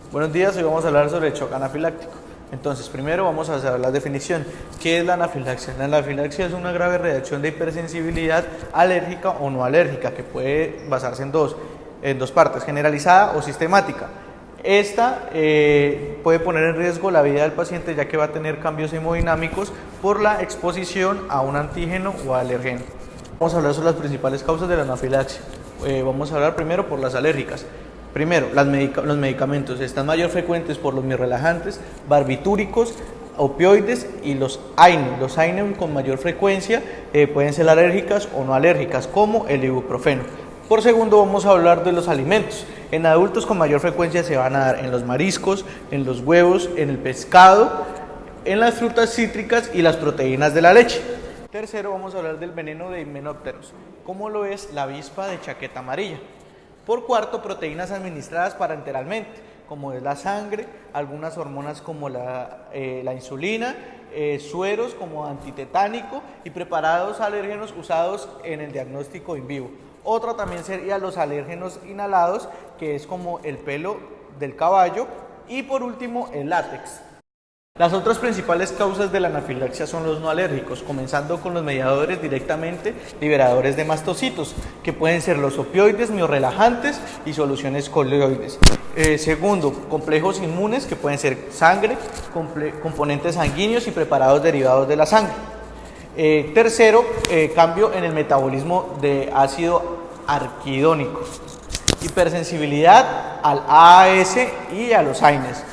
Buenos días, hoy vamos a hablar sobre el shock anafiláctico. Entonces, primero vamos a saber la definición. ¿Qué es la anafilaxia? La anafilaxia es una grave reacción de hipersensibilidad alérgica o no alérgica, que puede basarse en dos partes, generalizada o sistemática. Esta puede poner en riesgo la vida del paciente, ya que va a tener cambios hemodinámicos por la exposición a un antígeno o alergeno. Vamos a hablar sobre las principales causas de la anafilaxia. Vamos a hablar primero por las alérgicas. Primero, los medicamentos están mayor frecuentes por los myorrelajantes, barbitúricos, opioides y los AINE. Los AINE con mayor frecuencia pueden ser alérgicas o no alérgicas, como el ibuprofeno. Por segundo, vamos a hablar de los alimentos. En adultos con mayor frecuencia se van a dar en los mariscos, en los huevos, en el pescado, en las frutas cítricas y las proteínas de la leche. Tercero, vamos a hablar del veneno de himenópteros, como lo es la avispa de chaqueta amarilla. Por cuarto, proteínas administradas parenteralmente, como es la sangre, algunas hormonas como la insulina, sueros como antitetánico y preparados alérgenos usados en el diagnóstico in vivo. Otra también sería los alérgenos inhalados, que es como el pelo del caballo, y por último el látex. Las otras principales causas de la anafilaxia son los no alérgicos, comenzando con los mediadores directamente liberadores de mastocitos, que pueden ser los opioides, myorrelajantes y soluciones coloides. Segundo, complejos inmunes, que pueden ser sangre, componentes sanguíneos y preparados derivados de la sangre. Tercero, cambio en el metabolismo de ácido arquidónico, hipersensibilidad al AAS y a los AINES.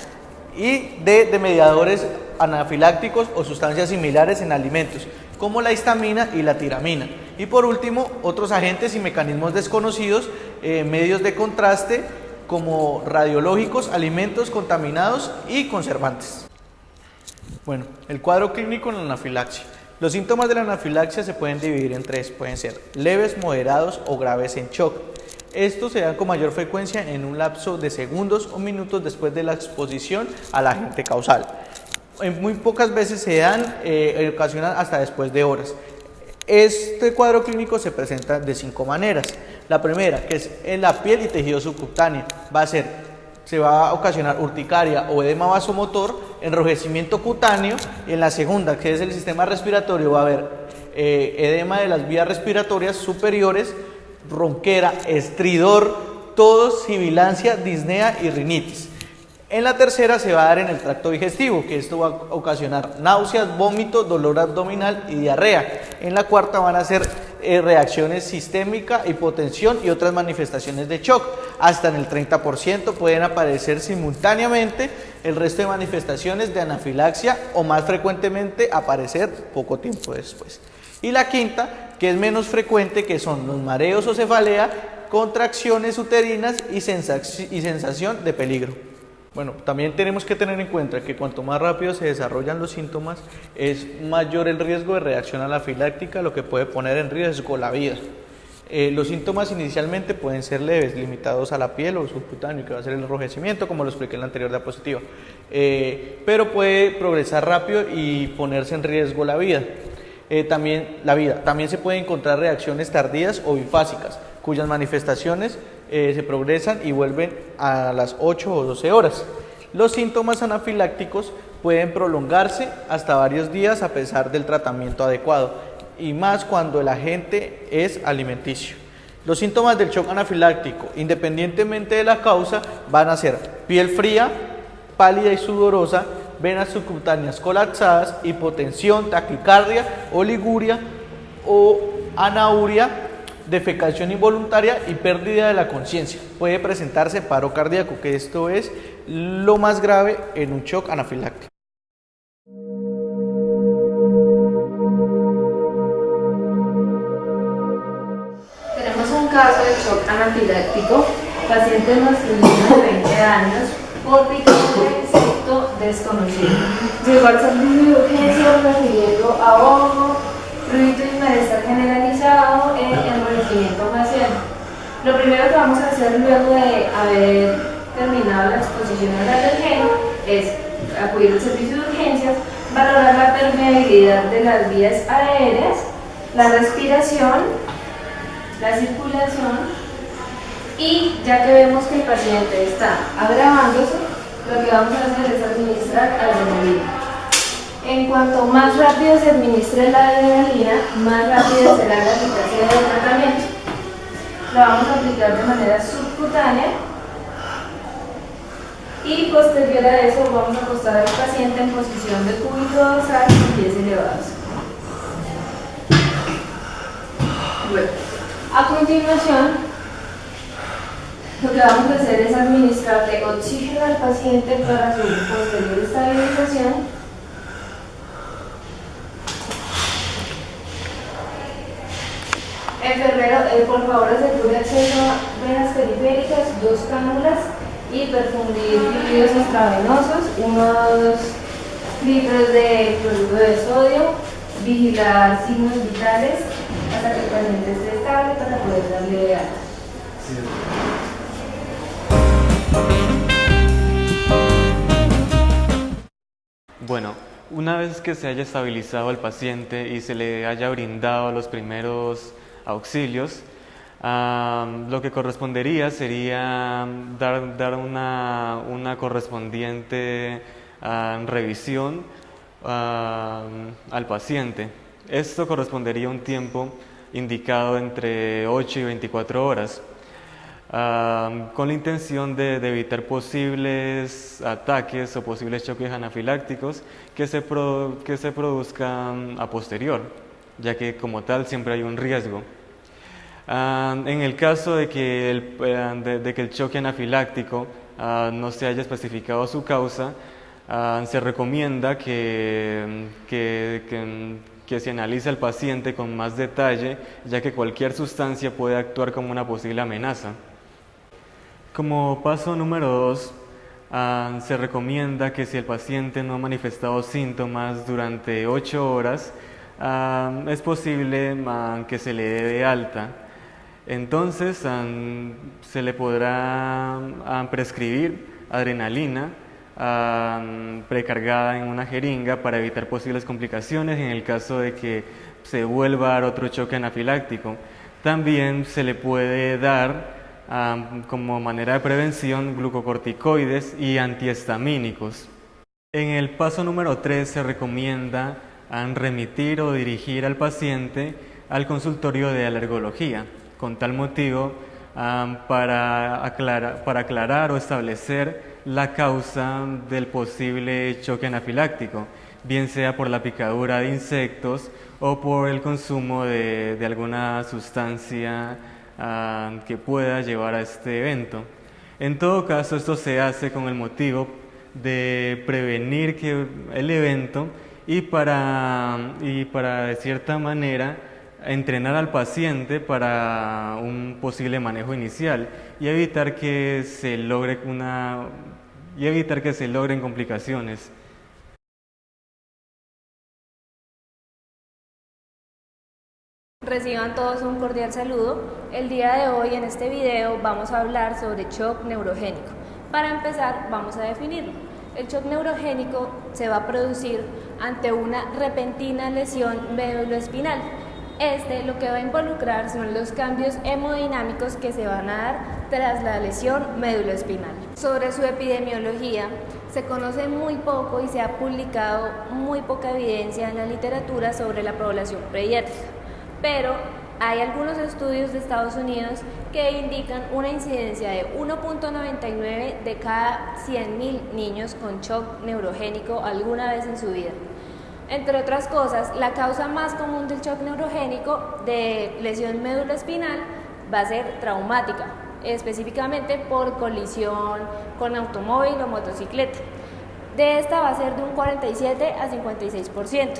Y de mediadores anafilácticos o sustancias similares en alimentos, como la histamina y la tiramina. Y por último, otros agentes y mecanismos desconocidos, medios de contraste como radiológicos, alimentos contaminados y conservantes. Bueno, el cuadro clínico en la anafilaxia. Los síntomas de la anafilaxia se pueden dividir en tres, pueden ser leves, moderados o graves en shock. Estos se dan con mayor frecuencia en un lapso de segundos o minutos después de la exposición al agente causal. En muy pocas veces se dan, ocasionan hasta después de horas. Este cuadro clínico se presenta de 5 maneras. La primera, que es en la piel y tejido subcutáneo, se va a ocasionar urticaria o edema vasomotor, enrojecimiento cutáneo, y en la segunda, que es el sistema respiratorio, va a haber edema de las vías respiratorias superiores, ronquera, estridor, tos, sibilancia, disnea y rinitis. En la tercera se va a dar en el tracto digestivo, que esto va a ocasionar náuseas, vómito, dolor abdominal y diarrea. En la cuarta van a ser reacciones sistémica, hipotensión y otras manifestaciones de shock. Hasta en el 30% pueden aparecer simultáneamente el resto de manifestaciones de anafilaxia, o más frecuentemente aparecer poco tiempo después. Y la quinta, que es menos frecuente, que son los mareos o cefalea, contracciones uterinas y sensación de peligro. Bueno, también tenemos que tener en cuenta que cuanto más rápido se desarrollan los síntomas, es mayor el riesgo de reacción anafiláctica, lo que puede poner en riesgo la vida. Los síntomas inicialmente pueden ser leves, limitados a la piel o subcutáneo, que va a ser el enrojecimiento, como lo expliqué en la anterior diapositiva, pero puede progresar rápido y ponerse en riesgo la vida. También se pueden encontrar reacciones tardías o bifásicas, cuyas manifestaciones se progresan y vuelven a las 8 o 12 horas. Los síntomas anafilácticos pueden prolongarse hasta varios días a pesar del tratamiento adecuado, y más cuando el agente es alimenticio. Los síntomas del shock anafiláctico, independientemente de la causa, van a ser piel fría, pálida y sudorosa, venas subcutáneas colapsadas, hipotensión, taquicardia, oliguria o anauria, defecación involuntaria y pérdida de la conciencia. Puede presentarse paro cardíaco, que esto es lo más grave en un shock anafiláctico. Tenemos un caso de shock anafiláctico, paciente masculino de 20 años, por picadura de insecto desconocido. Llegó al servicio de urgencia refiriendo ahogo, ruido y malestar generalizado e enrojecimiento facial. Lo primero que vamos a hacer luego de haber terminado la exposición al alergeno es acudir al servicio de urgencias, valorar la permeabilidad de las vías aéreas, la respiración, la circulación, y ya que vemos que el paciente está agravándose, Lo que vamos a hacer es administrar adrenalina. En cuanto más rápido se administre la adrenalina, más rápida será la eficacia del tratamiento. Lo vamos a aplicar de manera subcutánea y posterior a eso vamos a acostar al paciente en posición de cúbito dorsal con pies elevados. Bueno, a continuación, lo que vamos a hacer es administrarle oxígeno al paciente para su posterior estabilización. Enfermero, por favor, asegure acceso a venas periféricas, 2 cánulas y perfundir fluidos intravenosos, unos litros de cloruro de sodio, vigilar signos vitales hasta que el paciente esté estable para poder darle de alta. Bueno, una vez que se haya estabilizado al paciente y se le haya brindado los primeros auxilios, lo que correspondería sería dar una correspondiente revisión al paciente. Esto correspondería a un tiempo indicado entre 8 y 24 horas. Con la intención de evitar posibles ataques o posibles choques anafilácticos que se produzcan a posterior, ya que como tal siempre hay un riesgo. En el caso de que el choque anafiláctico no se haya especificado su causa, se recomienda que se analice al paciente con más detalle, ya que cualquier sustancia puede actuar como una posible amenaza. Como paso número 2, se recomienda que si el paciente no ha manifestado síntomas durante 8 horas, es posible que se le dé de alta. Entonces se le podrá prescribir adrenalina precargada en una jeringa para evitar posibles complicaciones en el caso de que se vuelva a dar otro choque anafiláctico. También se le puede dar como manera de prevención glucocorticoides y antihistamínicos. En el paso número 3 se recomienda remitir o dirigir al paciente al consultorio de alergología, con tal motivo para aclarar o establecer la causa del posible choque anafiláctico, bien sea por la picadura de insectos o por el consumo de alguna sustancia que pueda llevar a este evento. En todo caso, esto se hace con el motivo de prevenir el evento y para de cierta manera entrenar al paciente para un posible manejo inicial y evitar que se logren complicaciones. Reciban todos un cordial saludo. El día de hoy en este video vamos a hablar sobre shock neurogénico. Para empezar vamos a definirlo. El shock neurogénico se va a producir ante una repentina lesión médulo-espinal. Lo que va a involucrar son los cambios hemodinámicos que se van a dar tras la lesión médulo-espinal. Sobre su epidemiología se conoce muy poco y se ha publicado muy poca evidencia en la literatura sobre la población pediátrica, pero hay algunos estudios de Estados Unidos que indican una incidencia de 1.99 de cada 100.000 niños con shock neurogénico alguna vez en su vida. Entre otras cosas, la causa más común del shock neurogénico de lesión médulo-espinal va a ser traumática, específicamente por colisión con automóvil o motocicleta. De esta va a ser de un 47 a 56%.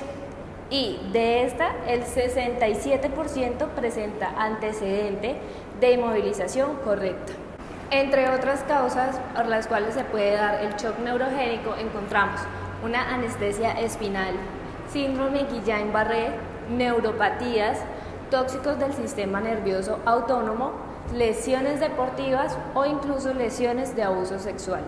Y de esta, el 67% presenta antecedente de inmovilización correcta. Entre otras causas por las cuales se puede dar el shock neurogénico encontramos una anestesia espinal, síndrome Guillain-Barré, neuropatías, tóxicos del sistema nervioso autónomo, lesiones deportivas o incluso lesiones de abuso sexual.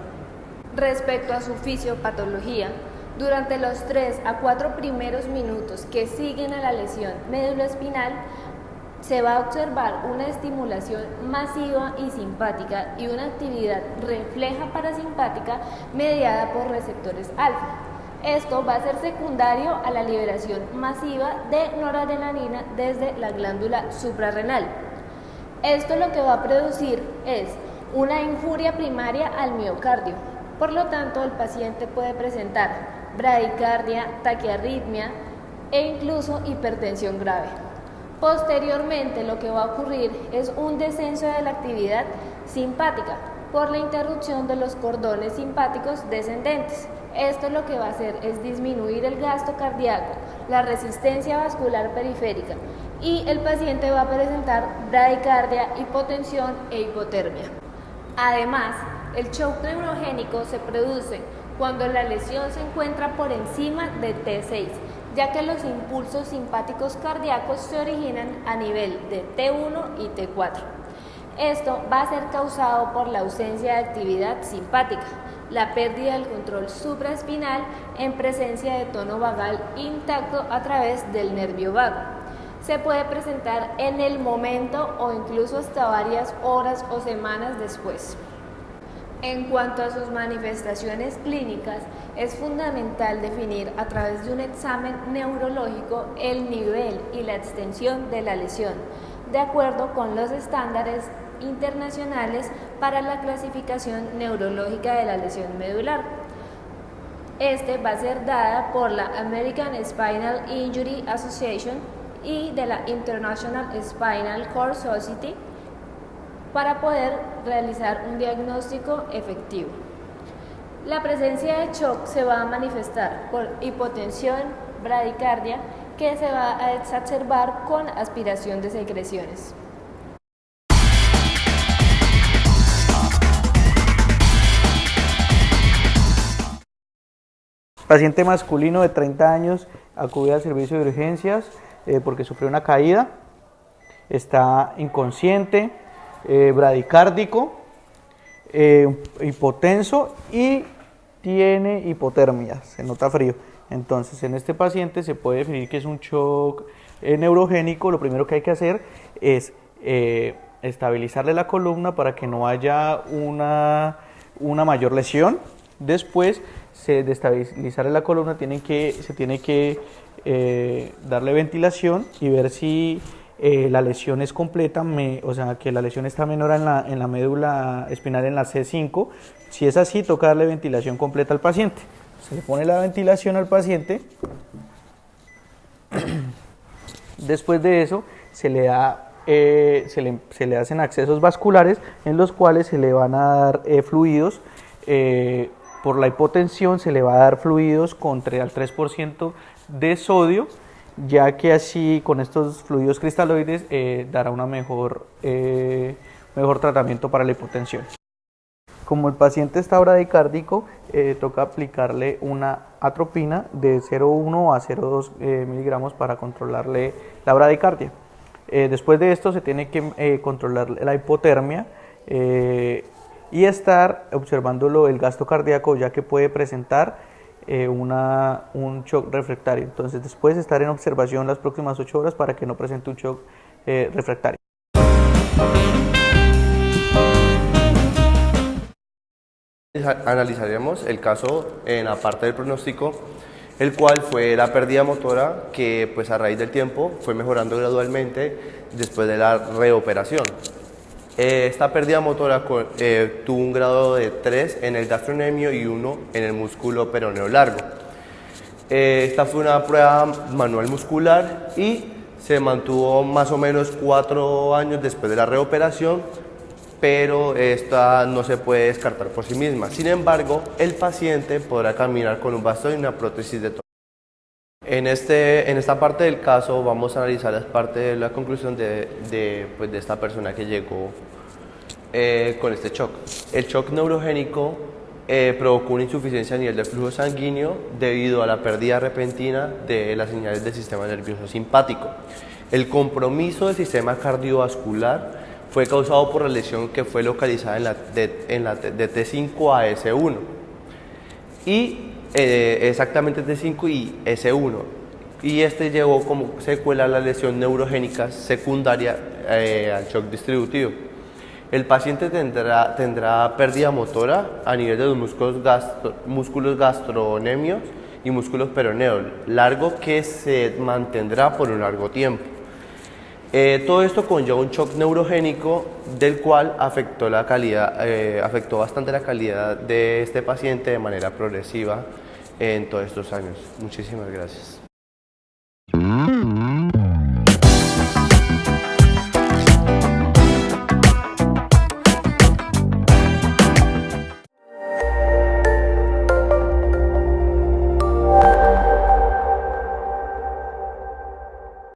Respecto a su fisiopatología, durante los 3 a 4 primeros minutos que siguen a la lesión médulo-espinal, se va a observar una estimulación masiva y simpática y una actividad refleja parasimpática mediada por receptores alfa. Esto va a ser secundario a la liberación masiva de noradrenalina desde la glándula suprarrenal. Esto lo que va a producir es una injuria primaria al miocardio. Por lo tanto, el paciente puede presentar bradicardia, taquiarritmia e incluso hipertensión grave. Posteriormente, lo que va a ocurrir es un descenso de la actividad simpática por la interrupción de los cordones simpáticos descendentes. Esto lo que va a hacer es disminuir el gasto cardíaco, la resistencia vascular periférica y el paciente va a presentar bradicardia, hipotensión e hipotermia. Además, el shock neurogénico se produce cuando la lesión se encuentra por encima de T6, ya que los impulsos simpáticos cardíacos se originan a nivel de T1 y T4. Esto va a ser causado por la ausencia de actividad simpática, la pérdida del control supraespinal en presencia de tono vagal intacto a través del nervio vago. Se puede presentar en el momento o incluso hasta varias horas o semanas después. En cuanto a sus manifestaciones clínicas, es fundamental definir a través de un examen neurológico el nivel y la extensión de la lesión, de acuerdo con los estándares internacionales para la clasificación neurológica de la lesión medular. Este va a ser dada por la American Spinal Injury Association y de la International Spinal Cord Society para poder realizar un diagnóstico efectivo. La presencia de shock se va a manifestar por hipotensión, bradicardia, que se va a exacerbar con aspiración de secreciones. Paciente masculino de 30 años acude al servicio de urgencias porque sufrió una caída, está inconsciente, bradicárdico, hipotenso y tiene hipotermia, se nota frío. Entonces, en este paciente se puede definir que es un shock neurogénico. Lo primero que hay que hacer es estabilizarle la columna para que no haya una mayor lesión. Después, de estabilizarle la columna, se tiene que darle ventilación y ver si la lesión es completa, o sea, que la lesión está menor en la médula espinal, en la C5. Si es así, toca darle ventilación completa al paciente. Se le pone la ventilación al paciente. Después de eso, se le hacen accesos vasculares en los cuales se le van a dar fluidos. Por la hipotensión se le va a dar fluidos con 3 al 3% de sodio, ya que así con estos fluidos cristaloides dará una mejor tratamiento para la hipotensión. Como el paciente está bradicárdico, toca aplicarle una atropina de 0,1 a 0,2 miligramos para controlarle la bradicardia. Después de esto se tiene que controlar la hipotermia y estar observándolo el gasto cardíaco, ya que puede presentar un shock refractario. Entonces, después estar en observación las próximas 8 horas para que no presente un shock refractario. Analizaremos el caso en la parte del pronóstico, el cual fue la pérdida motora que pues a raíz del tiempo fue mejorando gradualmente después de la reoperación. Esta pérdida motora tuvo un grado de 3 en el gastrocnemio y 1 en el músculo peroneo largo. Esta fue una prueba manual muscular y se mantuvo más o menos 4 años después de la reoperación, pero esta no se puede descartar por sí misma. Sin embargo, el paciente podrá caminar con un bastón y una prótesis de tono. En esta parte del caso vamos a analizar la parte de la conclusión de esta persona que llegó con este shock. El shock neurogénico provocó una insuficiencia a nivel del flujo sanguíneo debido a la pérdida repentina de las señales del sistema nervioso simpático. El compromiso del sistema cardiovascular fue causado por la lesión que fue localizada de T5 a S1 y exactamente T5 y S1. y este llevó como secuela la lesión neurogénica secundaria al shock distributivo. El paciente tendrá pérdida motora a nivel de los músculos gastrocnemios y músculos peroneos, largo que se mantendrá por un largo tiempo. Todo esto conlleva un shock neurogénico del cual afectó bastante la calidad de este paciente de manera progresiva en todos estos años. Muchísimas gracias.